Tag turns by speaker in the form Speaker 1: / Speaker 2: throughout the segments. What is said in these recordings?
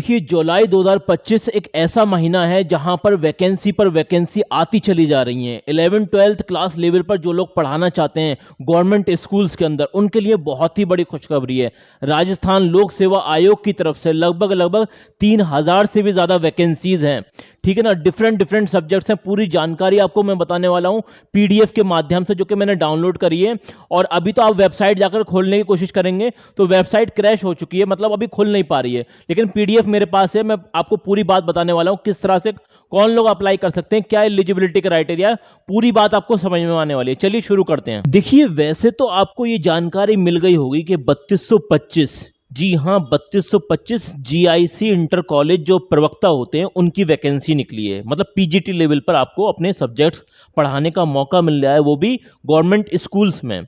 Speaker 1: देखिए जुलाई 2025 एक ऐसा महीना है जहां पर वैकेंसी आती चली जा रही हैं। 11-12 क्लास लेवल पर जो लोग पढ़ाना चाहते हैं गवर्नमेंट स्कूल्स के अंदर, उनके लिए बहुत ही बड़ी खुशखबरी है। राजस्थान लोक सेवा आयोग की तरफ से लगभग 3000 से भी ज़्यादा वैकेंसीज हैं। ठीक है ना, डिफरेंट सब्जेक्ट्स हैं। पूरी जानकारी आपको मैं बताने वाला हूं पीडीएफ के माध्यम से, जो कि मैंने डाउनलोड करी है। और अभी तो आप वेबसाइट जाकर खोलने की कोशिश करेंगे तो वेबसाइट क्रैश हो चुकी है, मतलब अभी खुल नहीं पा रही है। लेकिन पीडीएफ मेरे पास है, मैं आपको पूरी बात बताने वाला हूं किस तरह से कौन लोग अप्लाई कर सकते हैं, क्या एलिजिबिलिटी क्राइटेरिया, पूरी बात आपको समझ में आने वाली है। चलिए शुरू करते हैं। देखिए वैसे तो आपको ये जानकारी मिल गई होगी कि 3225, जी हाँ 3225 जीआईसी इंटर कॉलेज जो प्रवक्ता होते हैं उनकी वैकेंसी निकली है। मतलब पीजीटी लेवल पर आपको अपने सब्जेक्ट्स पढ़ाने का मौका मिल रहा है, वो भी गवर्नमेंट स्कूल्स में।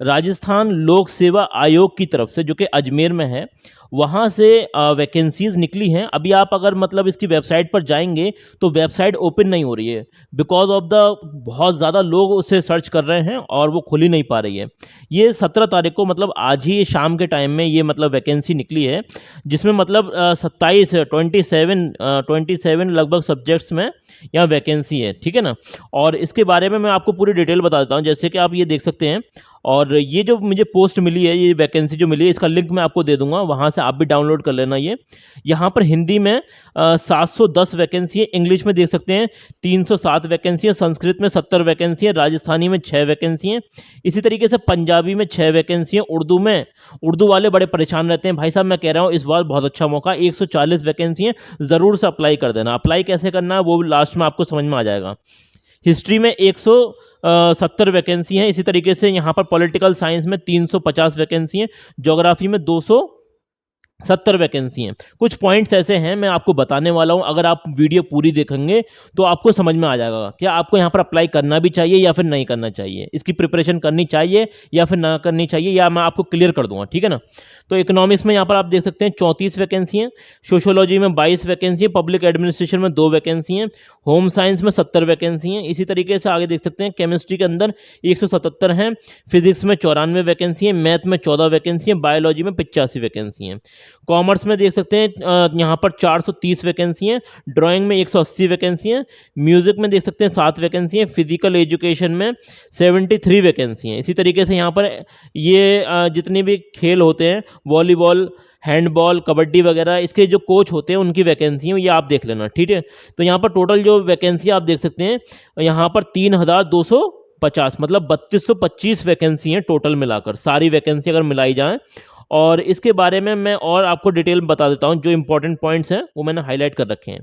Speaker 1: राजस्थान लोक सेवा आयोग की तरफ से, जो कि अजमेर में है, वहाँ से वैकेंसीज निकली हैं। अभी आप अगर मतलब इसकी वेबसाइट पर जाएंगे तो वेबसाइट ओपन नहीं हो रही है, बिकॉज ऑफ द बहुत ज़्यादा लोग उसे सर्च कर रहे हैं और वो खुल ही नहीं पा रही है। ये 17 तारीख को, मतलब आज ही शाम के टाइम में ये मतलब वैकेंसी निकली है, जिसमें मतलब 27 लगभग सब्जेक्ट्स में यहाँ वैकेंसी है। ठीक है ना, और इसके बारे में मैं आपको पूरी डिटेल बता देता हूँ। जैसे कि आप ये देख सकते हैं, और ये जो मुझे पोस्ट मिली है, ये वैकेंसी जो मिली है, इसका लिंक मैं आपको दे दूंगा, वहाँ से आप भी डाउनलोड कर लेना। ये यहाँ पर हिंदी में 710 वैकेंसी है, इंग्लिश में देख सकते हैं 307 वैकेंसी है, संस्कृत में 70 वैकेंसी है, राजस्थानी में 6 वैकेंसी हैं, इसी तरीके से पंजाबी में 6 वैकेंसी है, उर्दू वाले बड़े परेशान रहते हैं। भाई साहब मैं कह रहा हूँ इस बार बहुत अच्छा मौका, 140 वैकेंसी है, ज़रूर से अप्लाई कर देना। अप्लाई कैसे करना है वो लास्ट में आपको समझ में आ जाएगा। हिस्ट्री में 170 वैकेंसी हैं, इसी तरीके से यहाँ पर पॉलिटिकल साइंस में 350 वैकेंसी हैं, ज्योग्राफी में 270 वैकेंसी हैं। कुछ पॉइंट्स ऐसे हैं मैं आपको बताने वाला हूं, अगर आप वीडियो पूरी देखेंगे तो आपको समझ में आ जाएगा क्या आपको यहाँ पर अप्लाई करना भी चाहिए या फिर नहीं करना चाहिए, इसकी प्रिपरेशन करनी चाहिए या फिर ना करनी चाहिए, या मैं आपको क्लियर कर दूंगा। ठीक है ना, तो इकोनॉमिक्स में यहाँ पर आप देख सकते हैं 34 वैकेंसी हैं, सोशियोलॉजी में 22 वैकेंसी है, पब्लिक एडमिनिस्ट्रेशन में 2 वैकेंसी हैं, होम साइंस में 70 वैकेंसी हैं, इसी तरीके से आगे देख सकते हैं केमिस्ट्री के अंदर 177 हैं, फिजिक्स में 94 वैकेंसी है, मैथ में 14 वैकेंसी है, बायोलॉजी में 85 वैकेंसी हैं, कॉमर्स में देख सकते हैं यहाँ पर 430 वैकेंसी हैं, ड्राइंग में 180 वैकेंसी हैं, म्यूजिक में देख सकते हैं 7 वैकेंसी हैं, फिजिकल एजुकेशन में 73 वैकेंसी हैं। इसी तरीके से यहाँ पर ये जितने भी खेल होते हैं, वॉलीबॉल, हैंडबॉल, कबड्डी वगैरह, इसके जो कोच होते हैं उनकी वैकेंसी है, ये आप देख लेना। ठीक है, तो यहाँ पर टोटल जो वैकेंसी आप देख सकते हैं यहाँ पर 3250, मतलब 3225 वैकेंसी हैं टोटल मिलाकर, सारी वैकेंसी अगर मिलाई जाए। और इसके बारे में मैं और आपको डिटेल बता देता हूं, जो इंपॉर्टेंट पॉइंट्स हैं वो मैंने हाईलाइट कर रखे हैं।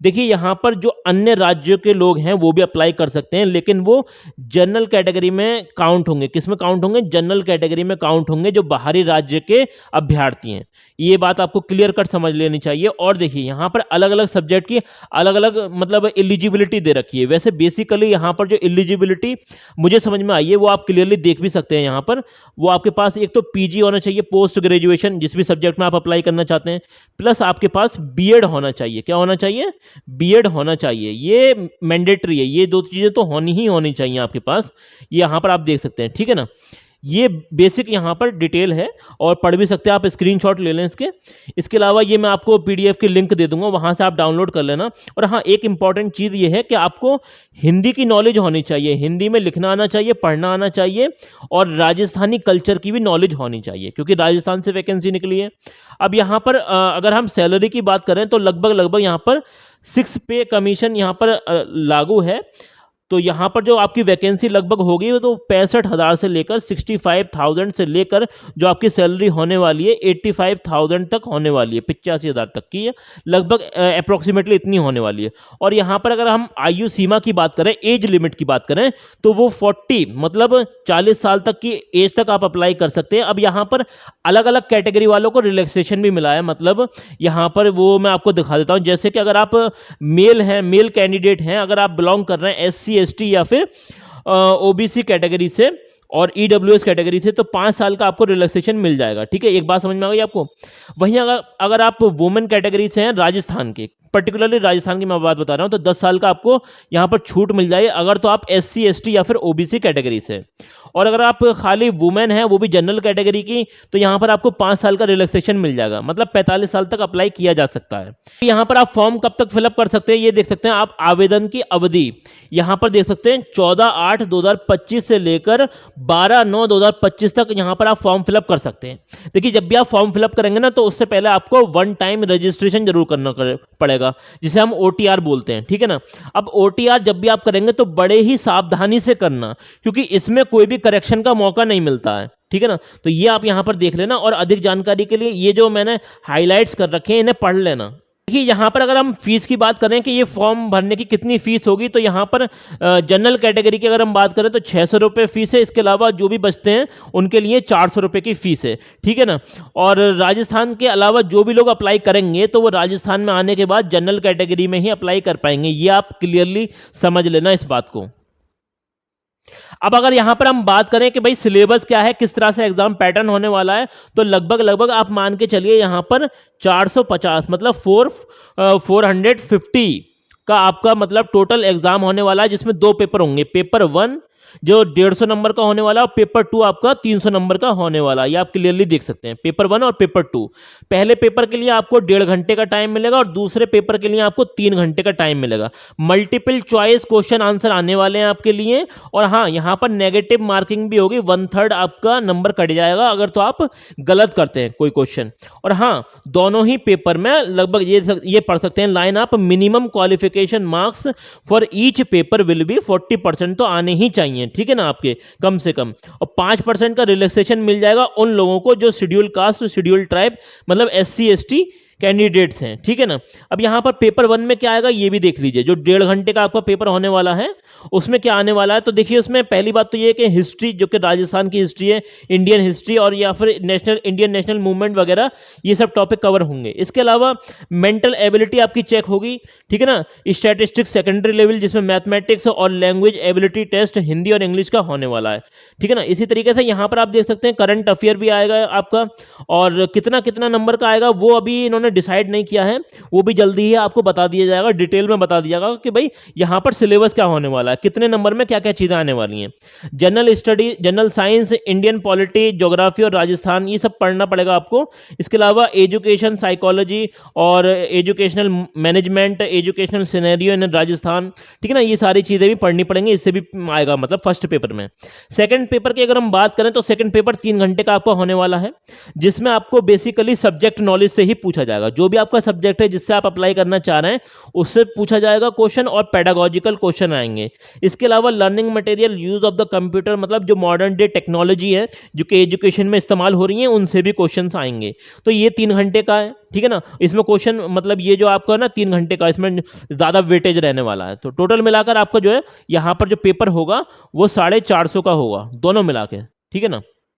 Speaker 1: देखिए यहाँ पर जो अन्य राज्यों के लोग हैं वो भी अप्लाई कर सकते हैं, लेकिन वो जनरल कैटेगरी में काउंट होंगे। किस में काउंट होंगे? जनरल कैटेगरी में काउंट होंगे, जो बाहरी राज्य के अभ्यर्थी हैं। ये बात आपको क्लियर कट समझ लेनी चाहिए। और देखिए यहाँ पर अलग अलग सब्जेक्ट की अलग अलग मतलब एलिजिबिलिटी दे रखी है। वैसे बेसिकली यहाँ पर जो एलिजिबिलिटी मुझे समझ में आई है वो आप क्लियरली देख भी सकते हैं। यहाँ पर वो आपके पास एक तो पीजी होना चाहिए, पोस्ट ग्रेजुएशन, जिस भी सब्जेक्ट में आप अप्लाई करना चाहते हैं, प्लस आपके पास बीएड होना चाहिए। क्या होना चाहिए? बीएड होना चाहिए। ये मैंडेटरी है, ये 2 चीज़ें तो होनी ही होनी चाहिए आपके पास। ये यहाँ पर आप देख सकते हैं। ठीक है ना, ये बेसिक यहाँ पर डिटेल है और पढ़ भी सकते हैं आप, स्क्रीनशॉट ले लें इसके। इसके अलावा ये मैं आपको पीडीएफ की लिंक दे दूंगा, वहाँ से आप डाउनलोड कर लेना। और हाँ, एक इंपॉर्टेंट चीज़ ये है कि आपको हिंदी की नॉलेज होनी चाहिए, हिंदी में लिखना आना चाहिए, पढ़ना आना चाहिए, और राजस्थानी कल्चर की भी नॉलेज होनी चाहिए, क्योंकि राजस्थान से वैकेंसी निकली है। अब यहाँ पर अगर हम सैलरी की बात करें तो लगभग यहाँ पर 6 पे कमीशन यहाँ पर लागू है। तो यहाँ पर जो आपकी वैकेंसी लगभग होगी वो तो 65,000 से लेकर 65,000 से लेकर जो आपकी सैलरी होने वाली है 85,000 तक होने वाली है, 85,000 तक की है लगभग, अप्रोक्सीमेटली इतनी होने वाली है। और यहाँ पर अगर हम आयु सीमा की बात करें, एज लिमिट की बात करें, तो वो 40 मतलब 40 साल तक की एज तक आप अप्लाई कर सकते हैं। अब यहाँ पर अलग अलग कैटेगरी वालों को रिलैक्सेशन भी मिला है, मतलब यहाँ पर वो मैं आपको दिखा देता हूँ। जैसे कि अगर आप मेल हैं, मेल कैंडिडेट हैं, अगर आप बिलोंग कर रहे हैं SC ST या फिर ओबीसी कैटेगरी से, और ईडब्ल्यूएस कैटेगरी से तो 5 साल का आपको रिलैक्सेशन मिल जाएगा। ठीक है, एक बात समझ में आ गई आपको। वहीं अगर अगर आप वुमेन कैटेगरी से हैं राजस्थान के, पर्टिकुलरली राजस्थान की मैं बात बता रहा हूँ, तो 10 साल का आपको यहाँ पर छूट मिल जाएगी अगर तो आप एससी एसटी या फिर ओबीसी कैटेगरी से हैं। और अगर आप खाली वुमेन हैं, वो भी जनरल कैटेगरी की, तो यहाँ पर आपको 5 साल का रिलैक्सेशन मिल जाएगा, मतलब 45 साल तक अप्लाई किया जा सकता है। यहाँ पर आप फॉर्म कब तक फिलअप कर सकते हैं ये देख सकते हैं आप। आवेदन की अवधि यहाँ पर देख सकते हैं 14/8/2025 से लेकर 12/9/2025 तक यहाँ पर आप फॉर्म फिलअप कर सकते हैं। देखिए, जब भी आप फॉर्म फिलअप करेंगे ना, तो उससे पहले आपको वन टाइम रजिस्ट्रेशन जरूर करना पड़ेगा, जिसे हम ओटीआर बोलते हैं। ठीक है ना। अब ओटीआर जब भी आप करेंगे तो बड़े ही सावधानी से करना, क्योंकि इसमें कोई भी करेक्शन का मौका नहीं मिलता है। ठीक है ना। तो ये आप यहां पर देख लेना, और अधिक जानकारी के लिए ये जो मैंने हाइलाइट्स कर रखे हैं इन्हें पढ़ लेना। देखिए, यहाँ पर अगर हम फीस की बात करें कि ये फॉर्म भरने की कितनी फीस होगी, तो यहाँ पर जनरल कैटेगरी की अगर हम बात करें तो 600 रुपये फीस है। इसके अलावा जो भी बचते हैं उनके लिए 400 रुपये की फीस है। ठीक है ना। और राजस्थान के अलावा जो भी लोग अप्लाई करेंगे तो वो राजस्थान में आने के बाद जनरल कैटेगरी में ही अप्लाई कर पाएंगे। ये आप क्लियरली समझ लेना इस बात को। अब अगर यहां पर हम बात करें कि भाई सिलेबस क्या है, किस तरह से एग्जाम पैटर्न होने वाला है, तो लगभग आप मान के चलिए यहां पर 450 मतलब 450 का आपका मतलब टोटल एग्जाम होने वाला है, जिसमें 2 पेपर होंगे। पेपर 1 जो 150 नंबर का होने वाला है, और पेपर 2 आपका 300 नंबर का होने वाला है। ये आप क्लियरली देख सकते हैं, पेपर 1 और पेपर 2। पहले पेपर के लिए आपको 1.5 घंटे का टाइम मिलेगा, और दूसरे पेपर के लिए आपको 3 घंटे का टाइम मिलेगा। मल्टीपल चॉइस क्वेश्चन आंसर आने वाले हैं आपके लिए। और हाँ, यहाँ पर नेगेटिव मार्किंग भी होगी, 1/3 आपका नंबर कट जाएगा अगर तो आप गलत करते हैं कोई क्वेश्चन। और हाँ, दोनों ही पेपर में लगभग ये पढ़ सकते हैं लाइन आप, minimum qualification marks for each paper will be 40% तो आने ही चाहिए। ठीक है ना, आपके कम से कम। और 5% का रिलैक्सेशन मिल जाएगा उन लोगों को जो शेड्यूल कास्ट, शेड्यूल ट्राइब, मतलब एससी एसटी कैंडिडेट्स हैं। ठीक है ना। अब यहां पर पेपर 1 में क्या आएगा ये भी देख लीजिए। जो 1.5 घंटे का आपका पेपर होने वाला है, उसमें क्या आने वाला है, तो देखिए उसमें पहली बात तो ये है कि हिस्ट्री, जो कि राजस्थान की हिस्ट्री है, इंडियन हिस्ट्री, और या फिर इंडियन नेशनल मूवमेंट वगैरह, ये सब टॉपिक कवर होंगे। इसके अलावा मेंटल एबिलिटी आपकी चेक होगी। ठीक है ना। स्टैटिस्टिक्स सेकेंडरी लेवल, जिसमें मैथमेटिक्स और लैंग्वेज एबिलिटी टेस्ट हिंदी और इंग्लिश का होने वाला है। ठीक है ना। इसी तरीके से यहाँ पर आप देख सकते हैं करंट अफेयर भी आएगा आपका, और कितना कितना नंबर का आएगा वो अभी इन्होंने डिसाइड नहीं किया है, वो भी जल्दी ही आपको बता दिया जाएगा, डिटेल में बता दिया जाएगा कि भाई यहाँ पर सिलेबस क्या होने वाला है, कितने नंबर में क्या क्या चीज़ें आने वाली हैं। General study, general science, Indian polity, geography और राजस्थान, ये सब पढ़ना पड़ेगा आपको। इसके अलावा एजुकेशन, साइकोलॉजी और educational management, educational scenario in Rajasthan, ठीक है ना, ये सारी चीज़ें भी पढ़नी पड़ेंगी। इससे भी आएगा मतलब फर्स्ट पेपर में। सेकंड पेपर की अगर हम बात करें तो सेकंड पेपर 3 घंटे का आपका होने वाला है, जिसमें आपको बेसिकली सब्जेक्ट नॉलेज से ही पूछा जाएगा। जो भी आपका सब्जेक्ट है जिससे आप अप्लाई करना चाह रहे हैं उससे पूछा जाएगा क्वेश्चन, और पेडागोजिकल क्वेश्चन आएंगे। इसके अलावा learning material, use of the computer, मतलब जो मॉडर्न डे टेक्नोलॉजी है जो कि एजुकेशन में इस्तेमाल हो रही है, उनसे भी क्वेश्चन आएंगे। तो ये 3 घंटे का है। ठीक है ना। इसमें क्वेश्चन मतलब ये जो आपका ना 3 घंटे का, इसमें ज़्यादा वेटेज रहने वाला है। तो टोटल मिलाकर आपका जो है यहाँ पर जो पेपर होगा वो 450 का होगा दोनों मिला के। ठीक है ना।